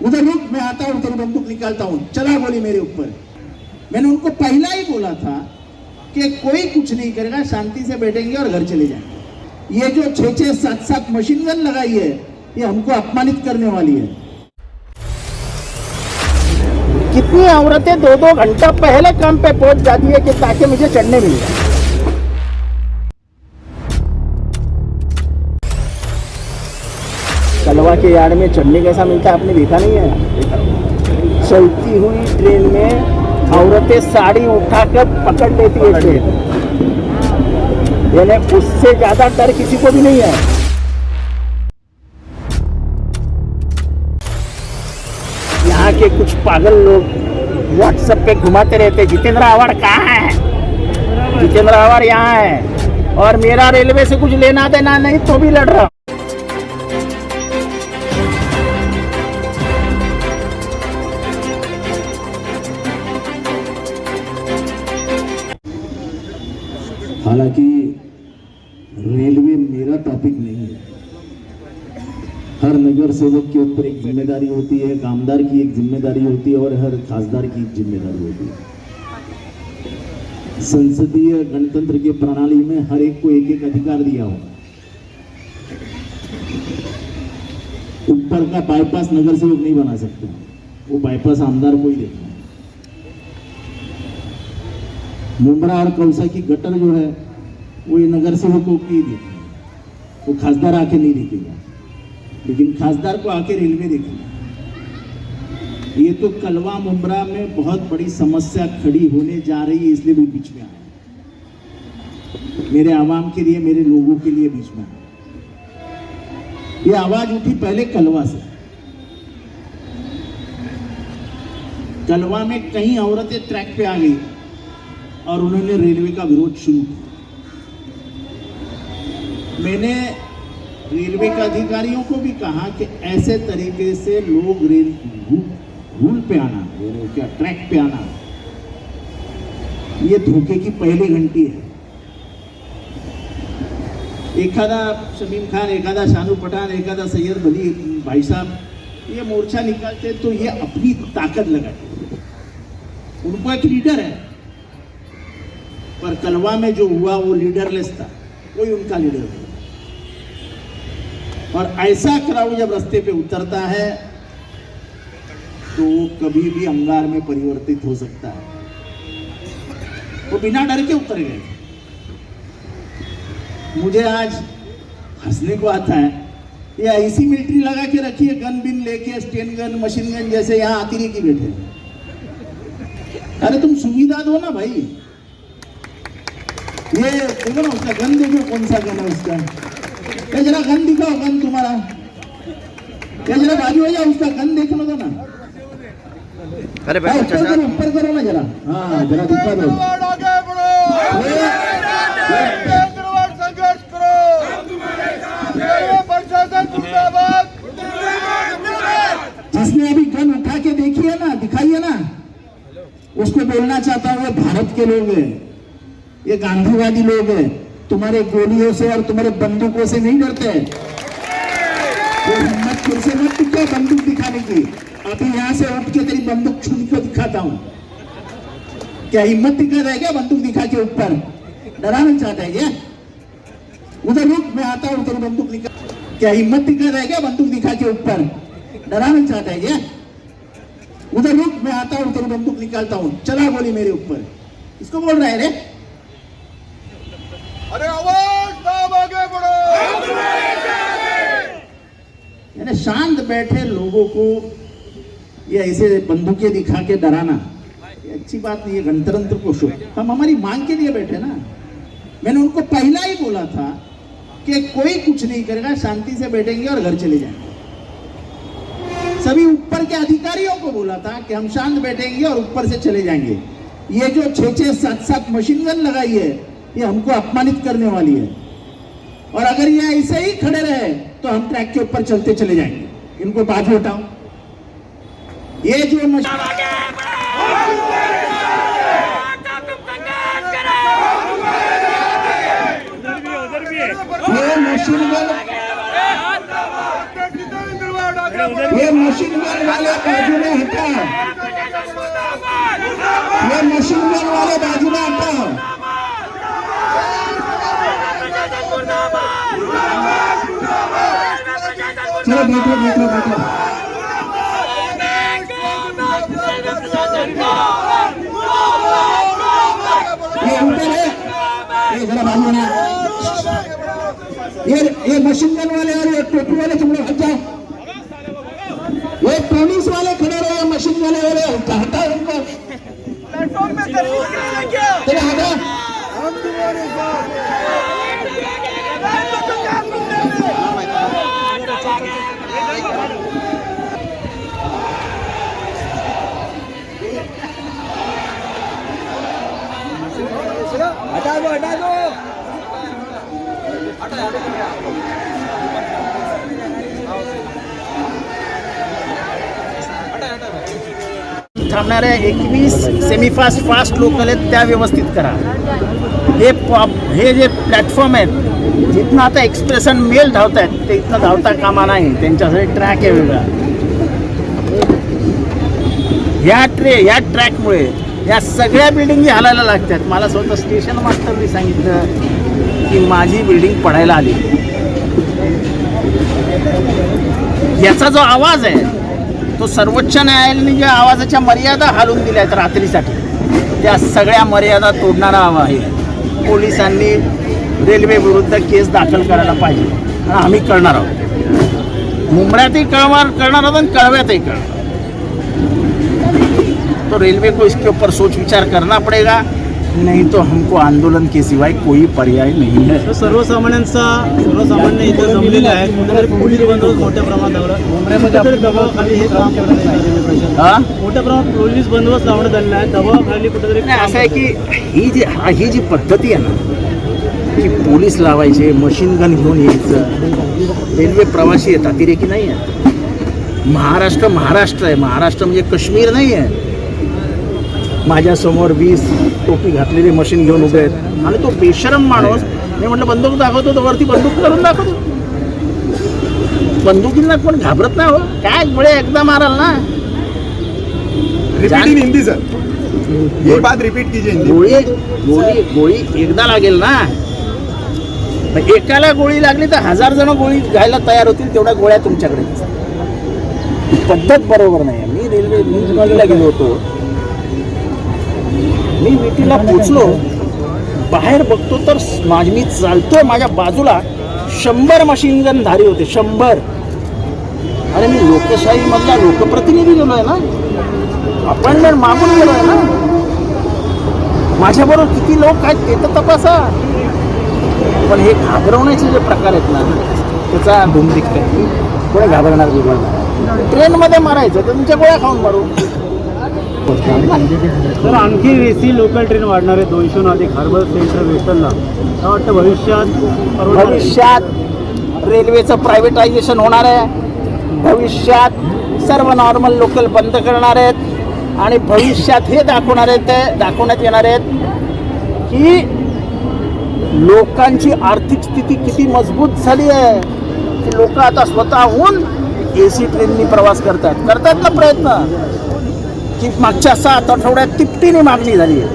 उधर रुक, मैं आता हूँ, तेरी बंदूक निकालता हूँ, चला गोली मेरे ऊपर। मैंने उनको पहला ही बोला था कि कोई कुछ नहीं करेगा, शांति से बैठेंगे और घर चले जाएंगे। ये जो 6-6, 7-7 मशीन गन लगाई है, ये हमको अपमानित करने वाली है। कितनी औरतें 2-2 घंटा पहले काम पे पहुंच जाती है कि ताकि मुझे चढ़ने मिल जाए। कलवा के यार्ड में चढ़ने कैसा मिलता है आपने देखा नहीं है? चलती हुई ट्रेन में औरतें साड़ी उठाकर पकड़ लेती है ट्रेन, यानी उससे ज्यादा डर किसी को भी नहीं है। यहाँ के कुछ पागल लोग व्हाट्सएप पे घुमाते रहते, जितेंद्र आवाड़ कहाँ है, जितेंद्र आवाड़ यहाँ है और मेरा रेलवे से कुछ लेना देना नहीं तो भी लड़ रहा। हालांकि रेलवे मेरा टॉपिक नहीं है, हर नगर सेवक के ऊपर एक जिम्मेदारी होती है, कामदार की एक जिम्मेदारी होती है और हर खासदार की एक जिम्मेदारी होती है। संसदीय गणतंत्र की प्रणाली में हर एक को एक एक अधिकार दिया हुआ। ऊपर का बाईपास नगर सेवक नहीं बना सकता, वो बाईपास आमदार को ही देता है। मुंब्रा और कौसा की गटर जो है वो ये नगर सेवकों की देती है, वो खासदार आके नहीं देखेगा, लेकिन खासदार को आके रेलवे देखेगा। ये तो कलवा मुंब्रा में बहुत बड़ी समस्या खड़ी होने जा रही है, इसलिए भी बीच में आया, मेरे आवाम के लिए, मेरे लोगों के लिए बीच में आया। ये आवाज उठी पहले कलवा से। कलवा में कई औरतें ट्रैक पे आ गई और उन्होंने रेलवे का विरोध शुरू किया। मैंने रेलवे के अधिकारियों को भी कहा कि ऐसे तरीके से लोग रूल पे आना, क्या ट्रैक पे आना, ये धोखे की पहली घंटी है। एखादा शमीम खान, एखादा शानू पठान, एखादा सैयद बली भाई साहब ये मोर्चा निकालते तो ये अपनी ताकत लगाते, उनको एक लीडर है। पर कलवा में जो हुआ वो लीडरलेस था, कोई उनका लीडर नहीं। और ऐसा क्राउड जब रास्ते पे उतरता है तो वो कभी भी अंगार में परिवर्तित हो सकता है। वो बिना डर के उतर गए। मुझे आज हंसने को आता है, ये ऐसी मिलिट्री लगा के रखी है, गन बिन लेके, स्टेन गन, मशीन गन, जैसे यहाँ आती रही की बैठे। अरे तुम सुविधा दो ना भाई। ये देखो ना, उसका गन देखो, कौन सा गन है उसका, ये जरा गन दिखाओ, गन तुम्हारा, ये जरा बाजू है, उसका गन देखने दो ना। अरे ऊपर करो ना जरा, हाँ जरा दिखा दो। संघर्ष करो, जिसने अभी गन उठा के देखी है ना, दिखाई है ना, उसको बोलना चाहता हूँ, ये भारत के लोग हैं, ये गांधीवादी लोग हैं, तुम्हारे गोलियों से और तुम्हारे बंदूकों से नहीं डरते। वो हिम्मत फिर से मत दिखाओ बंदूक दिखाने की। अभी यहाँ से उठ के तेरी बंदूक छूट के दिखाता हूँ। क्या हिम्मत दिखा रहा है क्या बंदूक दिखा के ऊपर? डराना चाहता है क्या? उधर रुक, मैं आता हूँ, तेरी बंदूक निकाल। क्या हिम्मत दिखा रहा है क्या बंदूक दिखा के ऊपर? डराना चाहता है क्या? उधर रुक, मैं आता हूँ, तेरी बंदूक निकालता हूँ, चला गोली मेरे ऊपर। इसको बोल रहा है रे? अरे आवाज साहब आगे बढ़ो। यानी शांत बैठे लोगों को ये ऐसे बंदूकें दिखा के डराना, ये अच्छी बात नहीं है। गणतंत्र को शो, हम हमारी मांग के लिए बैठे ना। मैंने उनको पहला ही बोला था कि कोई कुछ नहीं करेगा, शांति से बैठेंगे और घर चले जाएंगे। सभी ऊपर के अधिकारियों को बोला था कि हम शांत बैठेंगे और ऊपर से चले जाएंगे। ये जो 6-6, 7-7 मशीन गन लगाई है, ये हमको अपमानित करने वाली है। और अगर ये ऐसे ही खड़े रहे तो हम ट्रैक के ऊपर चलते चले जाएंगे। इनको बाजू हटाओ। ये जो मशीन गन ये मशीन गन वाले बाजू में हटाओ, ये मशीन गन वाले बाजू में हटाओ। चलो बैठो बैठो बैठो। ये ऊपर है, ये जरा बाजू में। ये मशीन गन वाले और ये टोपी वाले तुम लोग हट जाओ। ये पुलिस वाले खड़े रहे, मशीन गन वाले हटाओ उनको। चलो हटाओ। हटा दो हटा दो। थांबणाऱ्या 21 सेमीफास्ट फास्ट लोकल आहेत त्या व्यवस्थित करा। हे जे प्लॅटफॉर्म आहेत जिथनं आता एक्सप्रेस आणि मेल धावत आहेत ते इथनं धावता कामा नाही, त्यांच्यासाठी ट्रॅक आहे वेगळा। ह्या ट्रॅकमुळे या सगळ्या बिल्डिंगी हलायला लागतात। मला स्वतः स्टेशन मास्टरनी सांगितलं की माझी बिल्डिंग पडायला आली। याचा जो आवाज आहे तो सर्वोच्च न्यायालयाने ज्या आवाजाच्या मर्यादा घालून दिल्या आहेत रात्रीसाठी, त्या सगळ्या मर्यादा तोडणारा आवाज आहे। पोलिसांनी रेल्वे विरुद्ध केस दाखल करायला पाहिजे आणि आम्ही करणार आहोत। मुंबईतही करणार आहोत आणि कळव्यातही करणार। तो रेलवे को इसके ऊपर सोच विचार करना पड़ेगा, नहीं तो हमको आंदोलन के सिवाय कोई पर्याय नहीं है। सर्वसामान्य इथं जमलेले आहेत, कुठेतरी पोलीस बंदोबस्त मोठ्या प्रमाणात लावला, दबावाखाली हे काम करत आहे। मोठ्या प्रमाणात पोलीस बंदोबस्त लावण्यात आलेला आहे, दबावाखाली कुठेतरी असं आहे की ही जी पद्धती आहे ना, की पोलीस लावायचे, मशीन गन घेऊन यायचं, रेल्वे प्रवासी आहेत, अतिरेकी नाही आहे। महाराष्ट्र आहे, महाराष्ट्र म्हणजे काश्मीर नाही आहे। माझ्यासमोर 20 टोपी घातलेले मशीन घेऊन उभे आहेत आणि तो बेशरम माणूस, मी म्हटलं बंदूक दाखवतो, तर वरती बंदूक करून दाखवतो। बंदुकीला कोण घाबरत नाही हो, काय गोळे एकदा माराल ना। रिपीट इन हिंदी सर, ये बात रिपीट कीजिए हिंदी। गोळी एकदा लागेल ना, एकाला गोळी लागली तर 1000 जण गोळी घ्यायला तयार होतील, तेवढ्या गोळ्या तुमच्याकडे। पद्धत बरोबर नाही। मी रेल्वेला गेलो होतो, मी विटीला पोचलो, बाहेर बघतो तर मी चालतोय, माझ्या बाजूला 100 मशीन गन धारी होते, 100। अरे मी लोकशाही मधला लोकप्रतिनिधी गेलो आहे ना, अपॉइंटमेंट मागून गेलो आहे ना। माझ्याबरोबर किती लोक आहेत ते तर तपासा। पण हे घाबरवण्याचे जे प्रकार आहेत ना, त्याचा धूम दिसतोय। कोणी घाबरणार बिघडणार? ट्रेनमध्ये मारायचं तर तुमच्या गोळ्या खाऊन मारू। तर आणखी एसी लोकल ट्रेन वाढणार आहे, 200 अधिक हार्बर सेंटर वेस्टर्नला। मला वाटतं भविष्यात रेल्वेचं प्रायव्हेटायझेशन होणार आहे, भविष्यात सर्व नॉर्मल लोकल बंद करणार आहेत आणि भविष्यात हे दाखवण्यात येणार आहेत की लोकांची आर्थिक स्थिती किती मजबूत झाली आहे, की लोक आता स्वतःहून एसी ट्रेननी प्रवास करतात ना प्रयत्न, की मागच्या 7 आठवड्यात तिपटीने मागणी झाली आहे।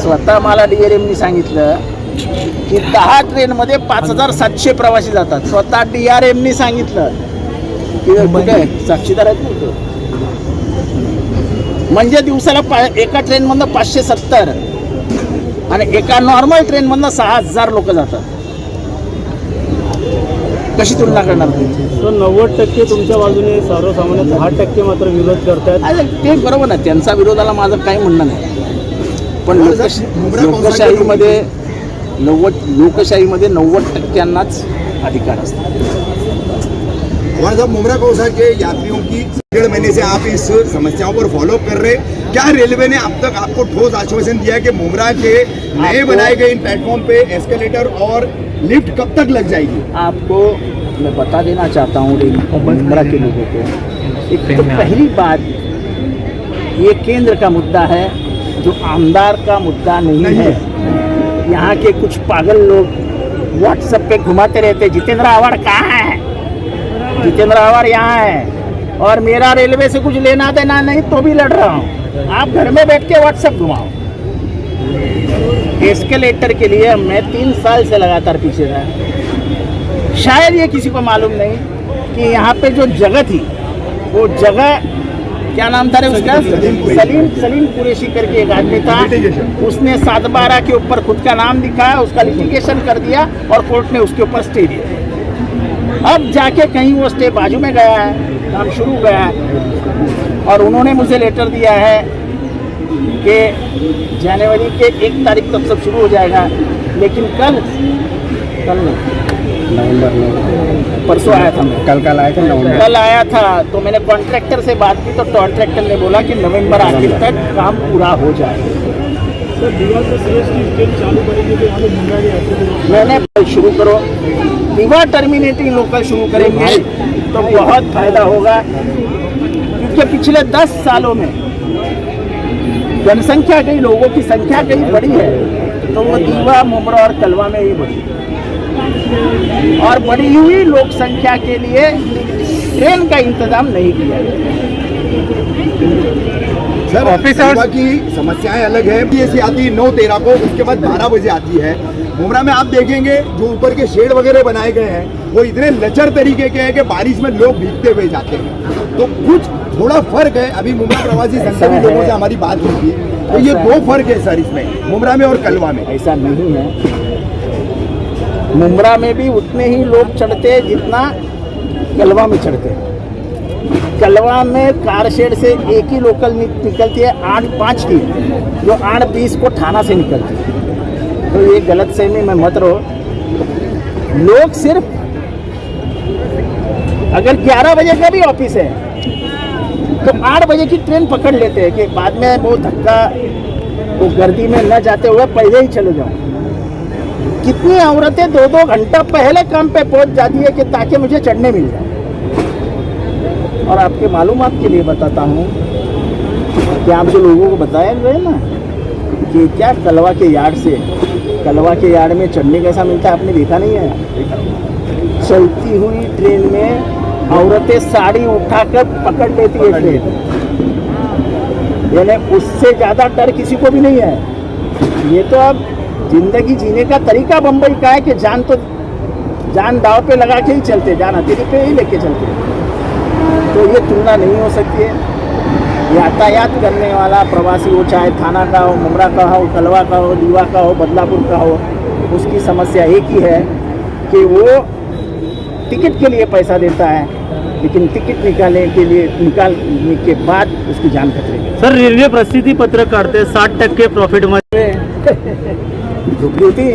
स्वतः मला DRMनी सांगितलं की 10 ट्रेनमध्ये 5700 प्रवासी जातात। स्वतः DRMनी सांगितलं की कुठे साक्षीदार आहेत ना, म्हणजे दिवसाला एका ट्रेनमधनं 570 आणि एका नॉर्मल ट्रेनमधनं 6000 लोक जातात। कशी तुलना करणार तुम्ही? तर 90% तुमच्या बाजूने, सर्वसामान्य 10% मात्र विरोध करतात। अरे ते बरोबर ना, त्यांचा विरोधाला माझं काही म्हणणं नाही, पण लोकशाहीमध्ये 90%नाच अधिकार असतात। और जब मुमरा कोसा के यात्रियों की 1.5 महीने से आप इस समस्याओं पर फॉलो कर रहे, क्या रेलवे ने अब तक आपको ठोस आश्वासन दिया कि मुमरा के नए बनाए गए इन प्लेटफॉर्म पे एस्केलेटर और लिफ्ट कब तक लग जाएगी? आपको मैं बता देना चाहता हूँ मुमरा के लोगों को, एक तो पहली बात, ये केंद्र का मुद्दा है, जो आमदार का मुद्दा नहीं है। यहाँ के कुछ पागल लोग व्हाट्सएप पे घुमाते रहते, जितेंद्र आवाड़ कहाँ है, जितेंद्र आवाड़ यहाँ है, और मेरा रेलवे से कुछ लेना देना नहीं तो भी लड़ रहा हूँ। आप घर में बैठ के व्हाट्सएप घुमाओ। एस्केलेटर के लिए मैं 3 साल से लगातार पीछे था। शायद ये किसी को मालूम नहीं कि यहाँ पे जो जगह थी, वो जगह क्या नाम था रे उसका, सलीम कुरैशी करके एक आदमी था। उसने 7/12 के ऊपर खुद का नाम लिखा, उसका लिटिगेशन कर दिया और कोर्ट ने उसके ऊपर स्टे दिया। अब जाके कहीं वो स्टे बाजू में गया है, काम शुरू गया है और उन्होंने मुझे लेटर दिया है कि जनवरी के 1 तारीख तक सब शुरू हो जाएगा। लेकिन कल परसों आया था मैं, कल आया था, कल आया था तो मैंने कॉन्ट्रैक्टर से बात की तो कॉन्ट्रैक्टर ने बोला कि नवंबर आखिर तक काम पूरा हो जाएगा। मैंने शुरू करो, दीवा टर्मिनेटिंग लोकल शुरू करेंगे तो बहुत फायदा होगा, क्योंकि पिछले 10 सालों में जनसंख्या कई, लोगों की संख्या कई बढ़ी है, तो वो दीवा, मुमरा और कलवा में ही बढ़ी। और बढ़ी हुई लोक संख्या के लिए ट्रेन का इंतजाम नहीं किया। सर ऑफिसर की समस्याएं अलग है। ऐसी आती है 9-13 को, उसके बाद 12 बजे आती है। मुमरा में आप देखेंगे जो ऊपर के शेड वगैरह बनाए गए हैं वो इतने लचर तरीके के हैं कि बारिश में लोग भीगते हुए जाते हैं। तो कुछ थोड़ा फर्क है। अभी मुमरा प्रवासी संगठन के लोगों से हमारी बात हुई थी, तो ये 2 फर्क है सर इसमें, मुमरा में और कलवा में। ऐसा नहीं है, मुमरा में भी उतने ही लोग चढ़ते हैं जितना कलवा में चढ़ते हैं। कलवा में कार शेड से एक ही लोकल निकलती है 8-5 की, जो 8-20 को थाना से निकलती है। तो ये गलत सहमी में मत रहो। लोग सिर्फ अगर 11 बजे का भी ऑफिस है तो 8 बजे की ट्रेन पकड़ लेते हैं कि बाद में वो धक्का, वो गर्दी में न जाते हुए पहले ही चले जाओ। कितनी औरतें 2-2 घंटा पहले काम पे पहुंच जाती है कि ताकि मुझे चढ़ने मिल जाए। और आपके मालूमात के लिए बताता हूँ कि आप जो लोगों को बताए गए ना कि क्या कलवा के यार्ड से, कलवा के यार्ड में चढ़ने कैसा मिलता है, आपने देखा नहीं है? चलती हुई ट्रेन में औरतें साड़ी उठाकर पकड़ लेती है ट्रेन, यानी उससे ज़्यादा डर किसी को भी नहीं है। ये तो अब जिंदगी जीने का तरीका बम्बई का है कि जान दाव पे लगा के ही चलते, जान हथेली पे ही लेके चलते। तो ये तुलना नहीं हो सकती है। यातायात करने वाला प्रवासी हो, चाहे थाना का हो, मुमरा का हो, कलवा का हो, दीवा का हो, बदलापुर का हो, उसकी समस्या एक ही है कि वो टिकट के लिए पैसा देता है, लेकिन टिकट निकालने के बाद उसकी जान खतरे में। सर रेल्वे प्रसिद्धी पत्रक काढते 60% प्रॉफिट मध्ये झोपली होती।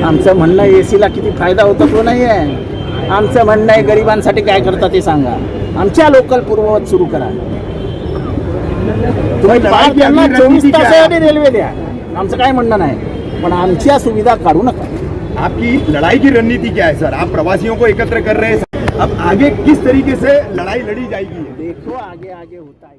आमचं म्हणणं एसीला किती फायदा होतो तो नाही आहे, आमचं म्हणणं आहे गरिबांसाठी काय करता ते सांगा। आमच्या लोकल पूर्ववत सुरू करा। तुम्ही 24 तासासाठी रेल्वे द्या, आमचं काय म्हणणं नाही, पण आमच्या सुविधा काढू नका। आपकी लड़ाई की रणनीति क्या है सर? आप प्रवासियों को एकत्र कर रहे हैं, अब आगे किस तरीके से लड़ाई लड़ी जाएगी? देखो आगे होता है।